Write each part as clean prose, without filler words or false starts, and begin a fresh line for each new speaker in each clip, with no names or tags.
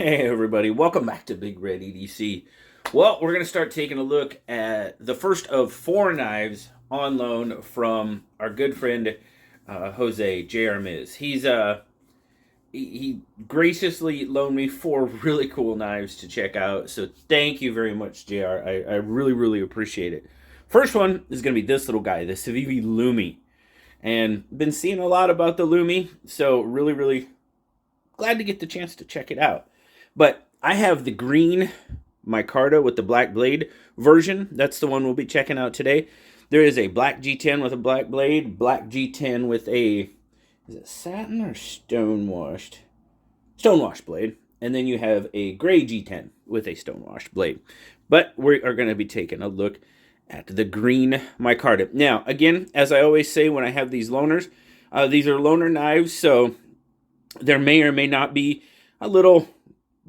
Hey everybody, welcome back to BigRedEDC. Well, we're going to start taking a look at the first of 4 knives on loan from our good friend Jose J.R. Miz. He graciously loaned me 4 really cool knives to check out, so thank you very much, JR. I really appreciate it. First one is going to be this little guy, the Civivi Lumi. And been seeing a lot about the Lumi, so really glad to get the chance to check it out. But I have the green micarta with the black blade version. That's the one we'll be checking out today. There is a black G10 with a black blade, black G10 with a, is it satin or stonewashed? Stonewashed blade. And then you have a gray G10 with a stonewashed blade. But we are going to be taking a look at the green micarta. Now, again, as I always say when I have these loaners, these are loaner knives, so there may or may not be a little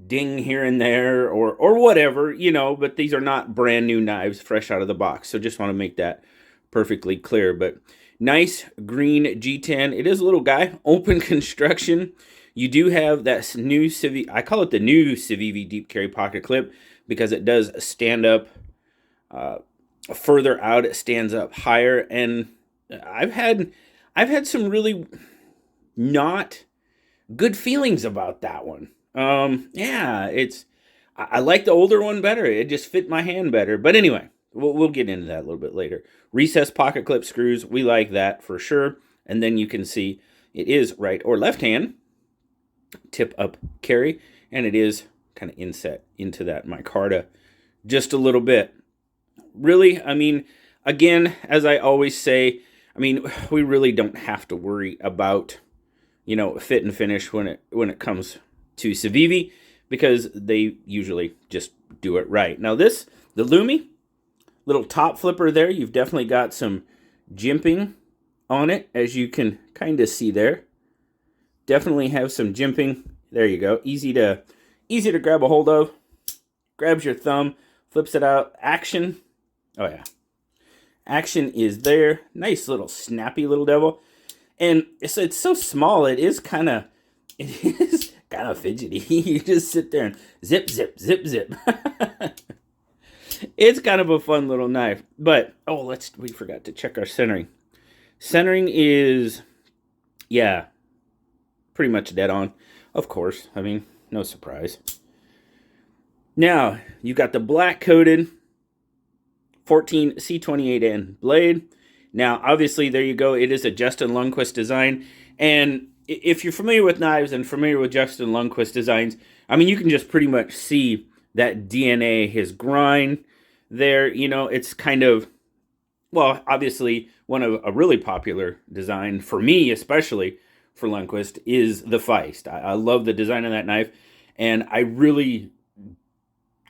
ding here and there or whatever, you know, but these are not brand new knives fresh out of the box. So just want to make that perfectly clear. But nice green G10. It is a little guy, open construction. You do have that new Civivi, I call it the new Civivi deep carry pocket clip because it does stand up further out. It stands up higher. And I've had some really not good feelings about that one. Yeah, I like the older one better. It just fit my hand better. But anyway, we'll get into that a little bit later. Recessed pocket clip screws, we like that for sure. And then you can see it is right or left hand tip up carry, and it is kind of inset into that micarta just a little bit. Really, I mean, again, as I always say, I mean, we really don't have to worry about, you know, fit and finish when it comes to Civivi, because they usually just do it right. Now the Lumi, little top flipper there, you've definitely got some jimping on it, as you can kind of see there. Definitely have some jimping. There you go. Easy to grab a hold of. Grabs your thumb, flips it out. Action. Oh yeah. Action is there. Nice little snappy little devil. And it's so small, it is kind of fidgety. You just sit there and zip. It's kind of a fun little knife. But, we forgot to check our centering. Centering is, yeah, pretty much dead on. Of course, I mean, no surprise. Now, you got the black coated 14 C28N blade. Now, obviously, there you go. It is a Justin Lundquist design. And if you're familiar with knives and familiar with Justin Lundquist designs, I mean, you can just pretty much see that DNA, his grind there. You know, it's kind of, well, obviously, one of a really popular design, for me especially, for Lundquist, is the Feist. I love the design of that knife, and I really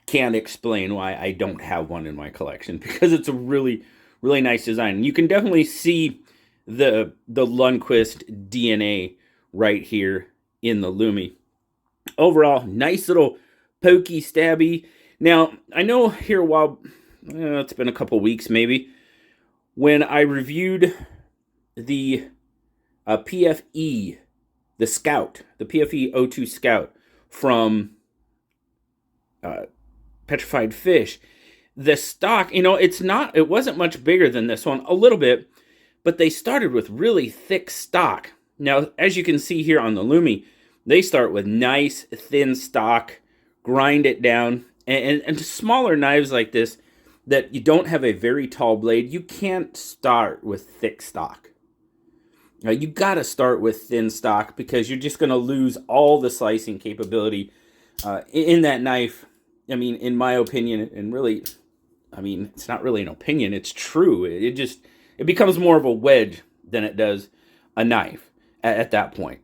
can't explain why I don't have one in my collection, because it's a really nice design. You can definitely see the Lundquist DNA right here in the Lumi. Overall, nice little pokey stabby. Now, I know here a while, it's been a couple weeks maybe, when I reviewed the PFE, the Scout, the PFE 02 Scout from Petrified Fish. The stock, you know, it wasn't much bigger than this one, a little bit, but they started with really thick stock. Now, as you can see here on the Lumi, they start with nice thin stock, grind it down, and smaller knives like this that you don't have a very tall blade, you can't start with thick stock. Now, you got to start with thin stock, because you're just going to lose all the slicing capability in that knife. I mean, in my opinion, and really, I mean, it's not really an opinion, it's true. It becomes more of a wedge than it does a knife at that point.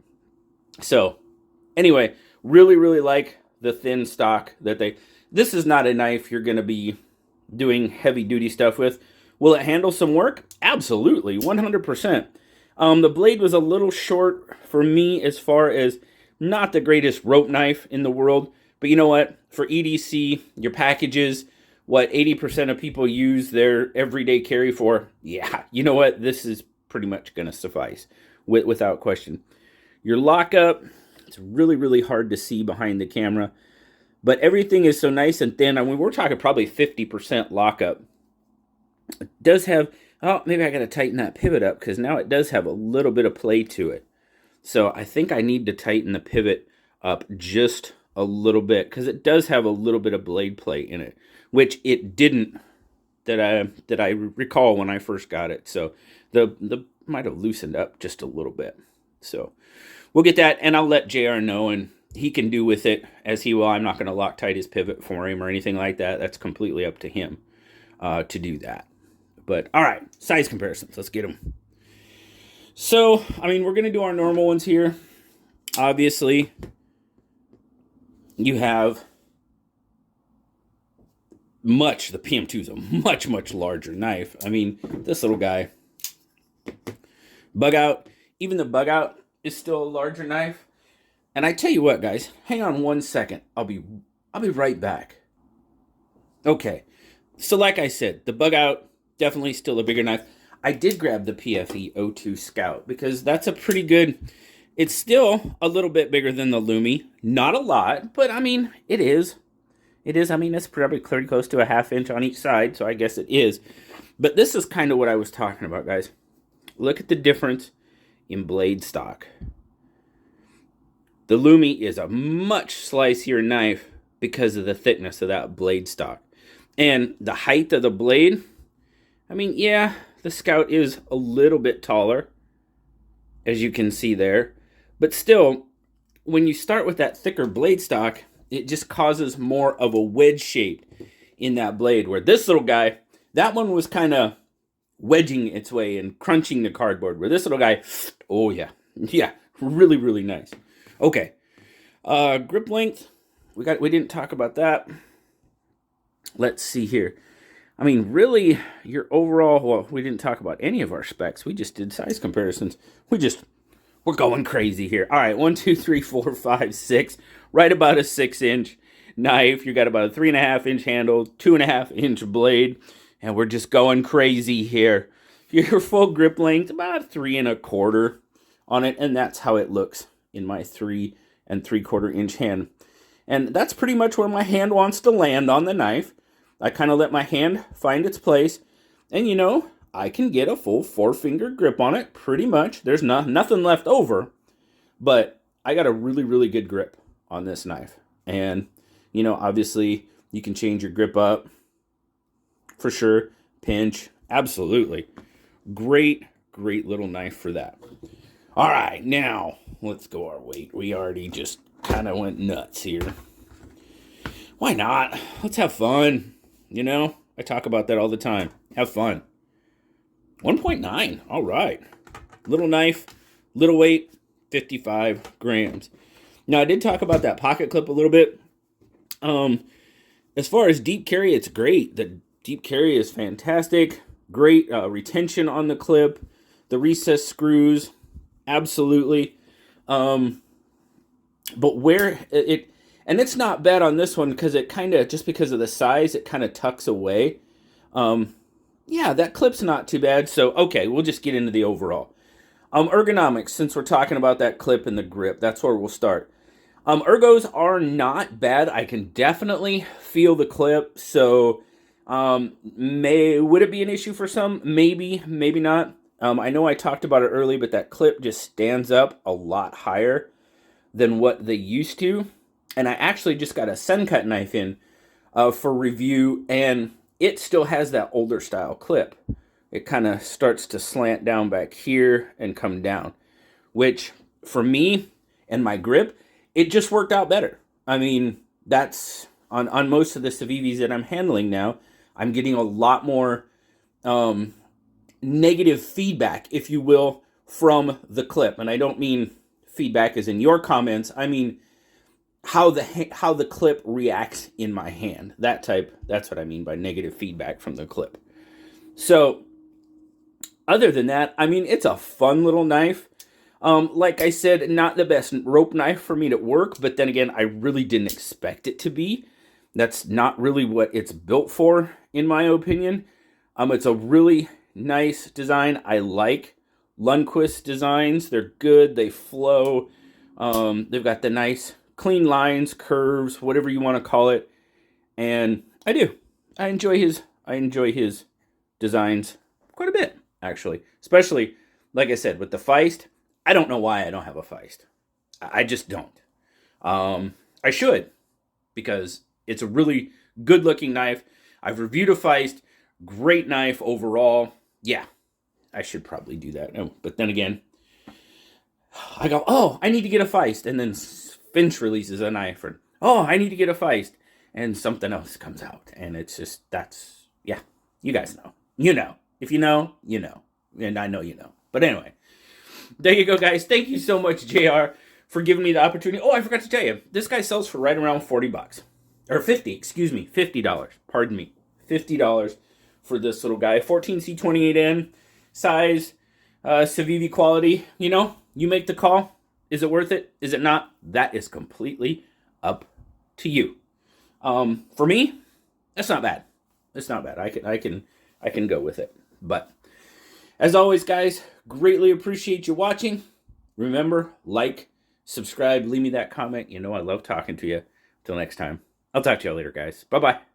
So, anyway, really like the thin stock that this is not a knife you're going to be doing heavy duty stuff with. Will it handle some work? Absolutely, 100%. The blade was a little short for me, as far as not the greatest rope knife in the world. But you know what? For EDC, your packages, what 80% of people use their everyday carry for, yeah, you know what? This is pretty much going to suffice without question. Your lockup, it's really hard to see behind the camera. But everything is so nice and thin. I mean, we're talking probably 50% lockup. It does have, oh, maybe I got to tighten that pivot up because now it does have a little bit of play to it. So I think I need to tighten the pivot up just a little bit because it does have a little bit of blade play in it, which it didn't that I recall when I first got it. So the might have loosened up just a little bit. So we'll get that, and I'll let JR know, and he can do with it as he will. I'm not going to Loctite his pivot for him or anything like that. That's completely up to him to do that. But all right, size comparisons. Let's get them. So, I mean, we're going to do our normal ones here. Obviously, you have the PM2 is a much, much larger knife. I mean, this little guy, bug out, even the bug out is still a larger knife. And I tell you what, guys, hang on 1 second. I'll be right back. Okay. So like I said, the bug out, definitely still a bigger knife. I did grab the PFE 02 Scout because that's a pretty good, it's still a little bit bigger than the Lumi. Not a lot, but I mean, it is. It is, I mean, it's probably pretty close to a 1/2 inch on each side, so I guess it is. But this is kind of what I was talking about, guys. Look at the difference in blade stock. The Lumi is a much slicier knife because of the thickness of that blade stock. And the height of the blade, I mean, yeah, the Scout is a little bit taller, as you can see there. But still, when you start with that thicker blade stock, it just causes more of a wedge shape in that blade. Where this little guy, that one was kind of wedging its way and crunching the cardboard. Where this little guy, oh yeah, really, really nice. Okay, grip length, we didn't talk about that. Let's see here. I mean, really, your overall, well, we didn't talk about any of our specs. We just did size comparisons. We're going crazy here. All right, 1, 2, 3, 4, 5, 6. Right about a 6-inch knife. You got about a 3.5-inch handle, 2.5-inch blade, and we're just going crazy here. Your full grip length, about 3 1/4 on it, and that's how it looks in my 3 3/4 inch hand. And that's pretty much where my hand wants to land on the knife. I kind of let my hand find its place, and you know, I can get a full 4-finger grip on it, pretty much. There's nothing left over, but I got a really, really good grip on this knife. And, you know, obviously, you can change your grip up, for sure. Pinch, absolutely. Great, great little knife for that. All right, now, let's go our weight. We already just kind of went nuts here. Why not? Let's have fun. You know, I talk about that all the time. Have fun. 1.9. All right. Little knife, little weight, 55 grams. Now, I did talk about that pocket clip a little bit. As far as deep carry, it's great. The deep carry is fantastic. Great retention on the clip. The recessed screws, absolutely. But where it and it's not bad on this one because it kind of, just because of the size, it kind of tucks away. Yeah, that clip's not too bad. So, okay, we'll just get into the overall. Ergonomics, since we're talking about that clip and the grip, that's where we'll start. Ergos are not bad. I can definitely feel the clip. So, would it be an issue for some? Maybe, maybe not. I know I talked about it early, but that clip just stands up a lot higher than what they used to. And I actually just got a Sencut knife in for review, and it still has that older style clip. It kind of starts to slant down back here and come down, which for me and my grip, it just worked out better. I mean, that's on most of the Civivis that I'm handling now, I'm getting a lot more negative feedback, if you will, from the clip. And I don't mean feedback as in your comments. I mean how the clip reacts in my hand. That's what I mean by negative feedback from the clip. So other than that, I mean, it's a fun little knife. Like I said, not the best rope knife for me to work, but then again, I really didn't expect it to be. That's not really what it's built for, in my opinion. It's a really nice design. I like Lundquist designs. They're good. They flow. They've got the nice clean lines, curves, whatever you want to call it. And I do. I enjoy his designs quite a bit, actually. Especially, like I said, with the Feist. I don't know why I don't have a Feist. I just don't. I should, because it's a really good-looking knife. I've reviewed a Feist. Great knife overall. Yeah, I should probably do that. Oh, but then again, I go, oh, I need to get a Feist. And then Finch releases a knife. Or, oh, I need to get a Feist. And something else comes out. And it's just, yeah, you guys know. You know. If you know, you know. And I know you know. But anyway, there you go, guys. Thank you so much, JR, for giving me the opportunity. Oh, I forgot to tell you. This guy sells for right around $40. Or 50, excuse me. $50. Pardon me. $50 for this little guy. 14C28N size, Civivi quality. You know, you make the call. Is it worth it? Is it not? That is completely up to you. For me, that's not bad. It's not bad. I can go with it. But as always, guys, greatly appreciate you watching. Remember, like, subscribe, leave me that comment. You know I love talking to you. Till next time. I'll talk to you later, guys. Bye-bye.